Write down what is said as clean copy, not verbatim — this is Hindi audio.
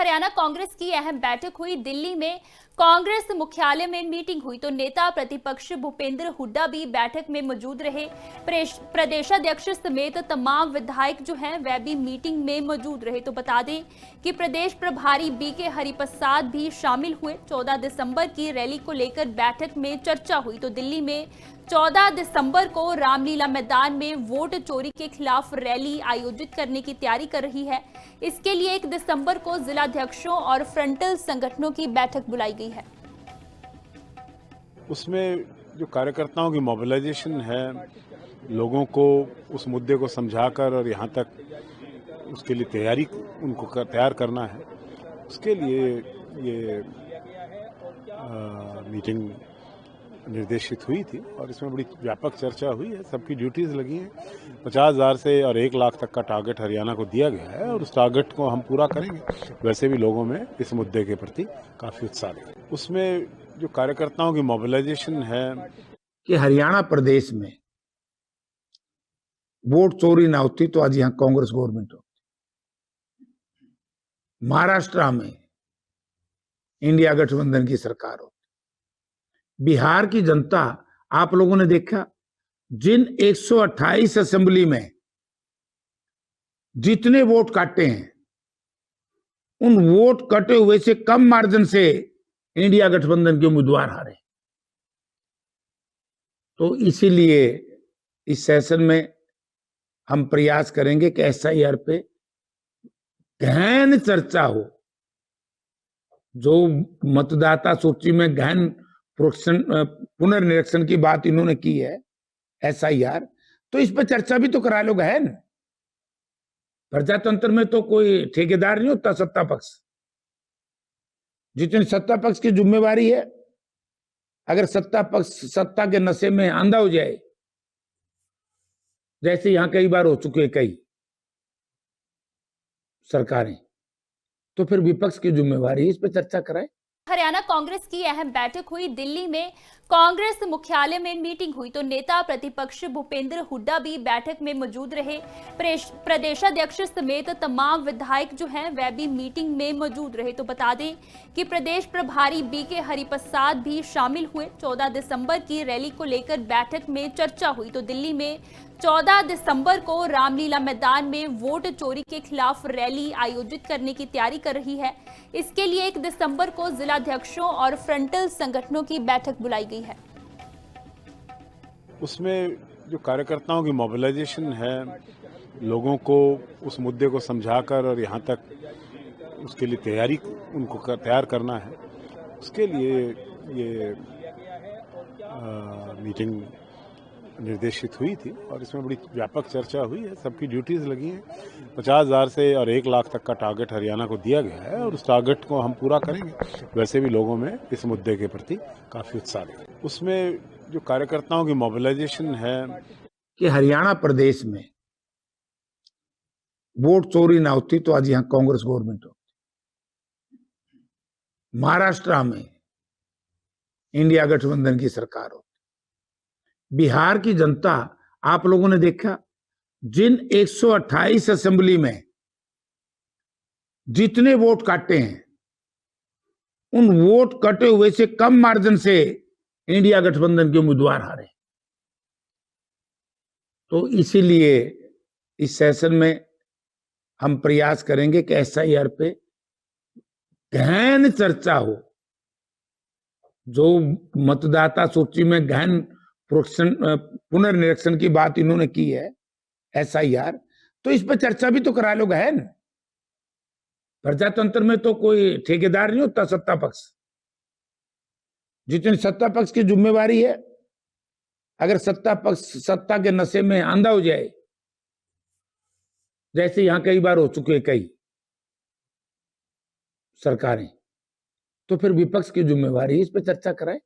हरियाणा कांग्रेस की अहम बैठक हुई। दिल्ली में कांग्रेस मुख्यालय में मीटिंग हुई तो नेता प्रतिपक्ष भूपेंद्र हुड्डा भी बैठक में मौजूद रहे। प्रदेशाध्यक्ष समेत तमाम विधायक जो हैं वह भी मीटिंग में मौजूद रहे। तो बता दें कि प्रदेश प्रभारी बीके हरिप्रसाद भी शामिल हुए। 14 दिसंबर की रैली को लेकर बैठक में चर्चा हुई तो दिल्ली में 14 दिसंबर को रामलीला मैदान में वोट चोरी के खिलाफ रैली आयोजित करने की तैयारी कर रही है। इसके लिए 1 दिसंबर को जिलाध्यक्षों और फ्रंटल संगठनों की बैठक बुलाई गई है। उसमें जो कार्यकर्ताओं की मोबिलाइजेशन है, लोगों को उस मुद्दे को समझाकर और यहाँ तक उसके लिए तैयारी उनको तैयार करना है, उसके लिए ये मीटिंग निर्देशित हुई थी और इसमें बड़ी व्यापक चर्चा हुई है। सबकी ड्यूटीज लगी हैं। 50,000 से और 1 लाख तक का टारगेट हरियाणा को दिया गया है और उस टारगेट को हम पूरा करेंगे। वैसे भी लोगों में इस मुद्दे के प्रति काफी उत्साह है। उसमें जो कार्यकर्ताओं की मोबिलाइजेशन है कि हरियाणा प्रदेश में वोट चोरी ना होती तो आज यहां कांग्रेस गवर्नमेंट होती। महाराष्ट्र में इंडिया गठबंधन की सरकार होती। बिहार की जनता, आप लोगों ने देखा, जिन 128 असेंबली में जितने वोट काटे हैं, उन वोट कटे हुए से कम मार्जिन से इंडिया गठबंधन के उम्मीदवार हारे। तो इसीलिए इस सेशन में हम प्रयास करेंगे कि एसआईआर पे गहन चर्चा हो। जो मतदाता सूची में गहन पुनर्निरीक्षण की बात इन्होंने की है, एसआईआर, तो इस पर चर्चा भी तो करा लो गहन। प्रजातंत्र में तो कोई ठेकेदार नहीं होता सत्ता पक्ष। जितनी सत्ता पक्ष की जिम्मेवारी है, अगर सत्ता पक्ष सत्ता के नशे में अंधा हो जाए, जैसे यहां कई बार हो चुके कई सरकारें, तो फिर विपक्ष की जिम्मेवारी इस पर चर्चा कराए। हरियाणा कांग्रेस की अहम बैठक हुई। दिल्ली में कांग्रेस मुख्यालय में मीटिंग हुई तो नेता प्रतिपक्ष भूपेंद्र हुड्डा भी बैठक में मौजूद रहे। प्रदेशाध्यक्ष समेत तमाम विधायक जो हैं वह भी मीटिंग में मौजूद रहे। तो बता दें कि प्रदेश प्रभारी बीके हरिप्रसाद भी शामिल हुए। 14 दिसंबर की रैली को लेकर बैठक में चर्चा हुई तो दिल्ली में 14 दिसंबर को रामलीला मैदान में वोट चोरी के खिलाफ रैली आयोजित करने की तैयारी कर रही है। इसके लिए 1 दिसंबर को जिलाध्यक्षों और फ्रंटल संगठनों की बैठक बुलाई गई है। उसमें जो कार्यकर्ताओं की मोबिलाइजेशन है, लोगों को उस मुद्दे को समझाकर और यहाँ तक उसके लिए तैयारी उनको तैयार करना है, उसके लिए ये मीटिंग निर्देशित हुई थी और इसमें बड़ी व्यापक चर्चा हुई है। सबकी ड्यूटीज लगी हैं। 50,000 से और 1 लाख तक का टारगेट हरियाणा को दिया गया है और उस टारगेट को हम पूरा करेंगे। वैसे भी लोगों में इस मुद्दे के प्रति काफी उत्साह है। उसमें जो कार्यकर्ताओं की मोबिलाइजेशन है कि हरियाणा प्रदेश में वोट चोरी ना होती तो आज यहां कांग्रेस गवर्नमेंट होती। महाराष्ट्र में इंडिया गठबंधन की सरकार होती। बिहार की जनता, आप लोगों ने देखा, जिन 128 असेंबली में जितने वोट काटे हैं, उन वोट कटे हुए से कम मार्जिन से इंडिया गठबंधन के उम्मीदवार हारे। तो इसीलिए इस सेशन में हम प्रयास करेंगे कि एसआईआर पे गहन चर्चा हो। जो मतदाता सूची में गहन पुनर्निरीक्षण की बात इन्होंने की है, एसआईआर, तो इस पर चर्चा भी तो करा लो गहन। प्रजातंत्र में तो कोई ठेकेदार नहीं होता सत्ता पक्ष। जितनी सत्ता पक्ष की जिम्मेवारी है, अगर सत्ता पक्ष सत्ता के नशे में अंधा हो जाए, जैसे यहां कई बार हो चुके कई सरकारें, तो फिर विपक्ष की जिम्मेवारी इस पर चर्चा कराए।